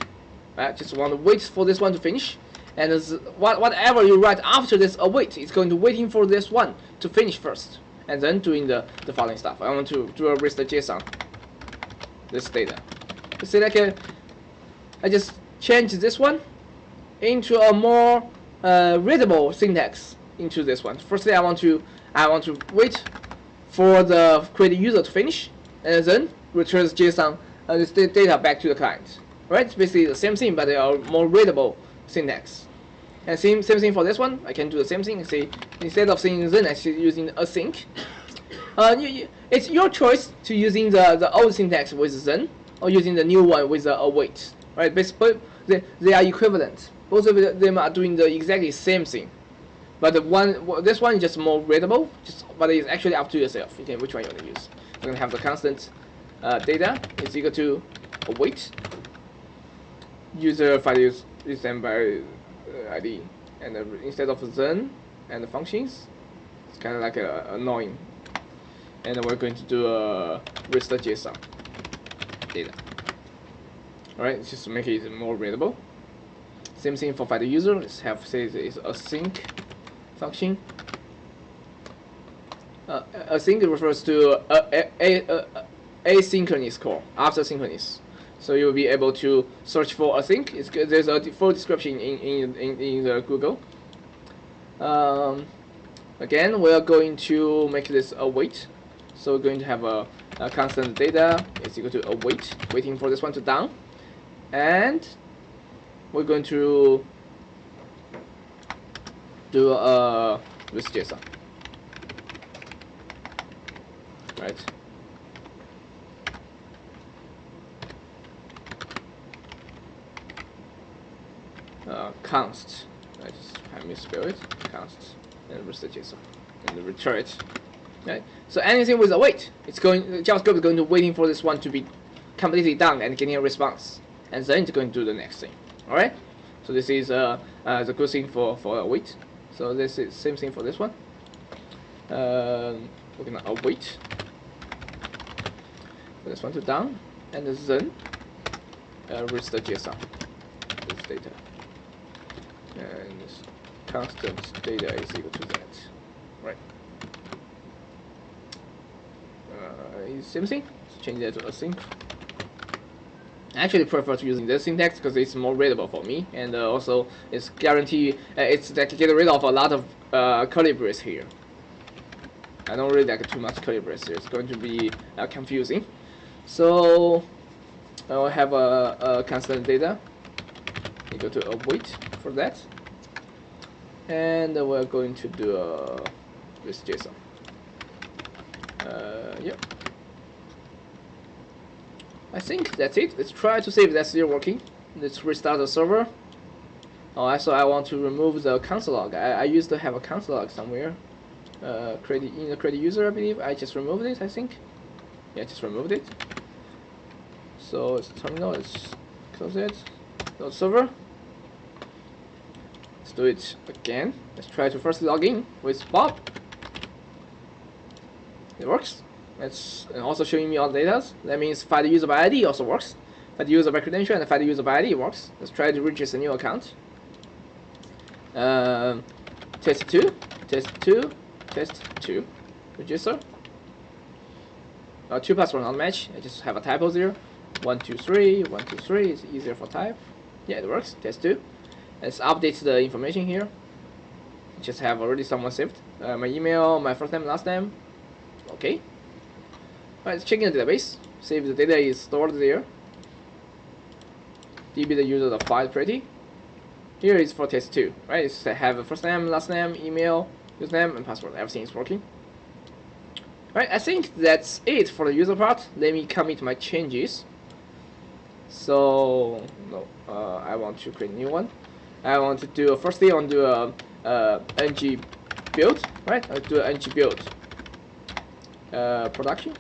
Right? Just want to wait for this one to finish, and whatever you write after this await, it's going to waiting for this one to finish first, and then doing the following stuff. I want to do a with the JSON. This data. You see, like I just changed this one into a more readable syntax into this one. Firstly, I want to wait for the created user to finish, and then returns JSON this data back to the client. Right? It's basically the same thing, but they are more readable syntax. And same thing for this one. I can do the same thing. Say instead of saying then, I should using async. It's your choice to using the old syntax with then or using the new one with await. Right? But they are equivalent. Both of them are doing the exactly same thing. But this one is just more readable. But it's actually up to yourself. Okay, which one you want to use. We're gonna have the constant data is equal to await. User file is sent by ID, and instead of then and the functions, it's kind of like annoying. And we're going to do a register JSON data. All right, just to make it more readable. Same thing for file user. Let's have say it's async function. Async refers to asynchronous call after synchronous. So you'll be able to search for async. There's a full description in the Google. Again, we're going to make this await. So we're going to have a constant data is equal to await, waiting for this one to down, and we're going to do with JSON, right? Const. I misspell it. Const and register JSON and return it. Right. So anything with await, JavaScript is going to waiting for this one to be completely done and getting a response, and then it's going to do the next thing. All right. So this is the good thing for await. So this is same thing for this one. We're gonna await for this one to down, and then register JSON with data. And this constant data is equal to that, right? Same thing. Let's change that to async. I actually prefer to using this syntax because it's more readable for me, and also it's guarantee it's like get rid of a lot of curly brace here. I don't really like too much curly brace here. It's going to be confusing. So I'll have a constant data equal to await for that, and we're going to do this JSON. Yep. I think that's it. Let's try to see if that's still working. Let's restart the server. Also, I want to remove the console log. I used to have a console log somewhere. In the create user, I believe. I just removed it, I think. Yeah, just removed it. So it's terminal. Let's close it. Load server. Let's do it again. Let's try to first log in with Bob. It works. It's also showing me all the data. That means find the user by ID also works. Find the user by credential and find the user by ID works. Let's try to register a new account. Test 2, register. 2 password not match. I just have a typo there. 123, 123 is easier for type. Yeah, it works. Test 2. Let's update the information here. Just have already someone saved. My email, my first name, last name. Okay. Alright, let's check in the database. See if the data is stored there. DB the user the file pretty. Here is for test 2. Right, it's have a first name, last name, email, username, and password. Everything is working. Alright, I think that's it for the user part. Let me commit my changes. So no, I want to create a new one. I want to do firstly I want to do a ng build. Right, I'll do an ng build. Production.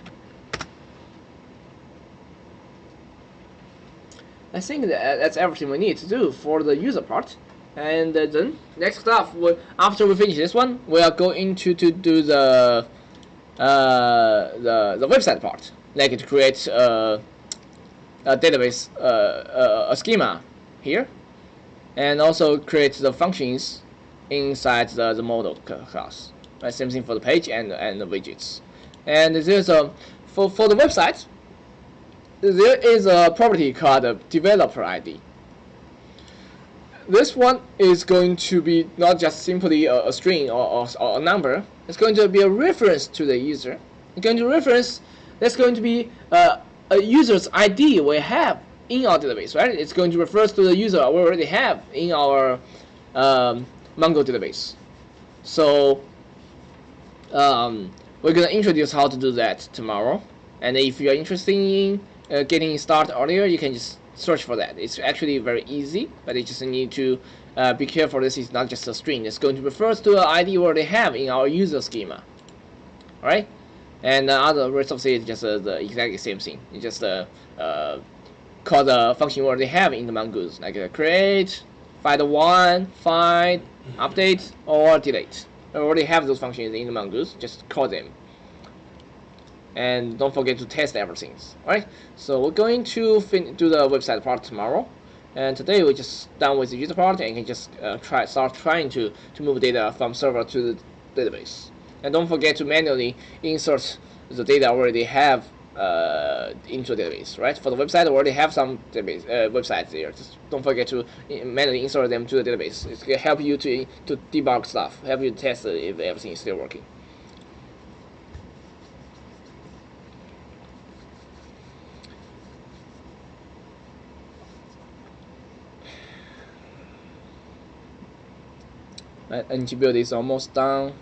I think that's everything we need to do for the user part. And then next up, after we finish this one, we are going to do the website part, like to create a database, a schema here, and also create the functions inside the model class. Right, same thing for the page and the widgets. And there's for the website, there is a property called developer ID. This one is going to be not just simply a string or a number. It's going to be a reference to the user. It's going to reference. That's going to be a user's ID we have in our database, right? It's going to refer to the user we already have in our Mongo database. So we're gonna introduce how to do that tomorrow. And if you're interested in getting started earlier, you can just search for that. It's actually very easy, but you just need to be careful. This is not just a string. It's going to refer to an ID we already have in our user schema. All right, and the other rest of it is just the exact same thing. You just call the function we already have in the Mongoose, like create, find1, find, update, or delete. We already have those functions in the Mongoose. Just call them. And don't forget to test everything. Alright, so we're going to do the website part tomorrow. And today we're just done with the user part, and you can just start trying to move data from server to the database. And don't forget to manually insert the data we already have into the database. Right? For the website, we already have some database websites there. Just don't forget to manually insert them to the database. It's gonna help you to debug stuff, help you test if everything is still working. Right, NG build is almost done.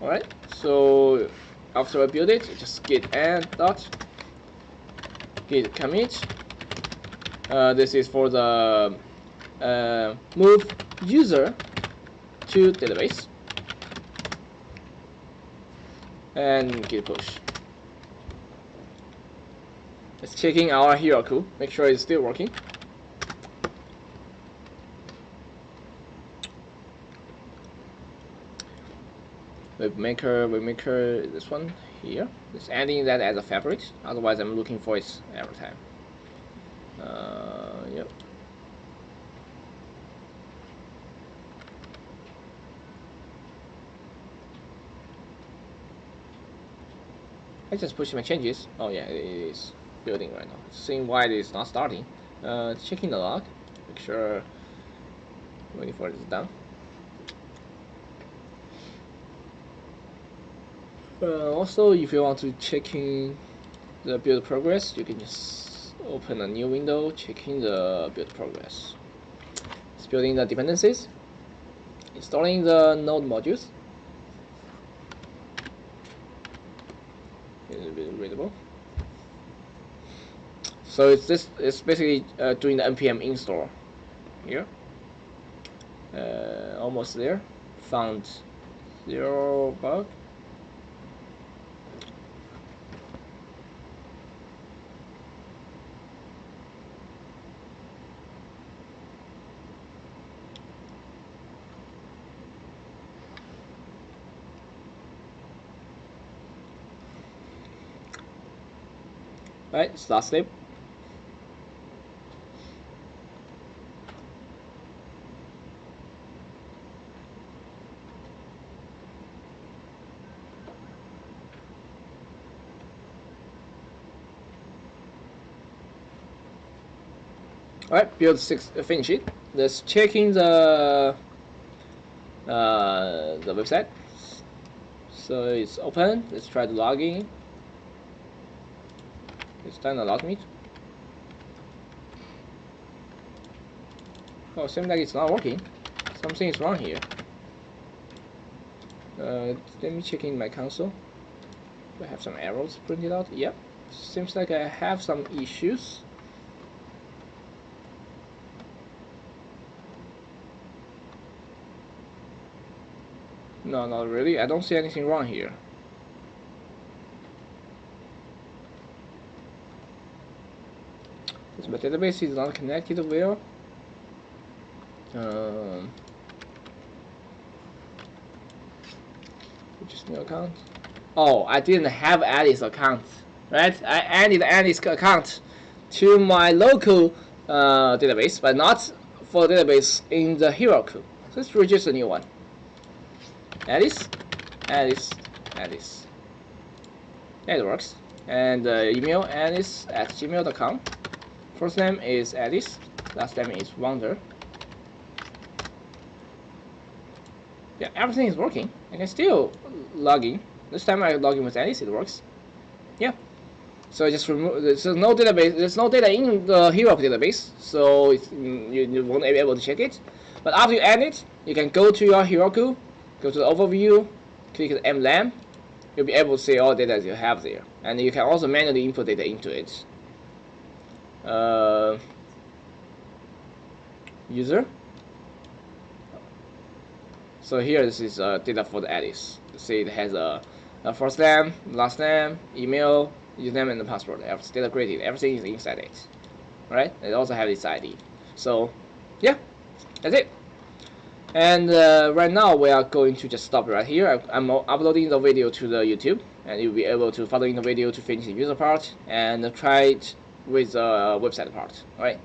Alright, so after I build it, just git add dot git commit. This is for the move user to database, and git push. It's checking our hierarchy, make sure it's still working. Webmaker, this one here. Just adding that as a favorite. Otherwise, I'm looking for it every time. Yep. I just push my changes. Oh yeah, it is building right now. Seeing why it is not starting. Checking the log. Make sure. Waiting for it to done. Also, if you want to checking the build progress, you can just open a new window, checking the build progress. It's building the dependencies, installing the node modules. It's a bit readable. So it's basically doing the npm install here. Almost there. Found 0 bug. Right, it's last step. Alright, build 6, finish it. Let's checking the website. So it's open. Let's try to log in. It's time to log me. Oh, seems like it's not working. Something is wrong here. Let me check in my console. Do I have some errors printed out? Yep. Seems like I have some issues. No, not really. I don't see anything wrong here. My database is not connected well. Which is new account? Oh, I didn't have Alice's account, right? I added Alice's account to my local database, but not for database in the hierarchy. So let's register a new one. Alice. That works. And email alice@gmail.com. First name is Alice, last name is Wonder. Yeah, everything is working. I can still log in. This time I log in with Alice, it works. yeah. So just remove. There's no database. There's no data in the hero database, so you won't be able to check it. But after you add it, you can go to your Heroku, go to the overview, click the mlam. You'll be able to see all data that you have there, and you can also manually input data into it. User. So here this is data for the Alice. See, it has a first name, last name, email, username, and the password. It's data created. Everything is inside it. Right? It also has its ID. So yeah, that's it. And right now we are going to just stop right here. I'm uploading the video to the YouTube, and you'll be able to follow in the video to finish the user part and try it with the website part. All right.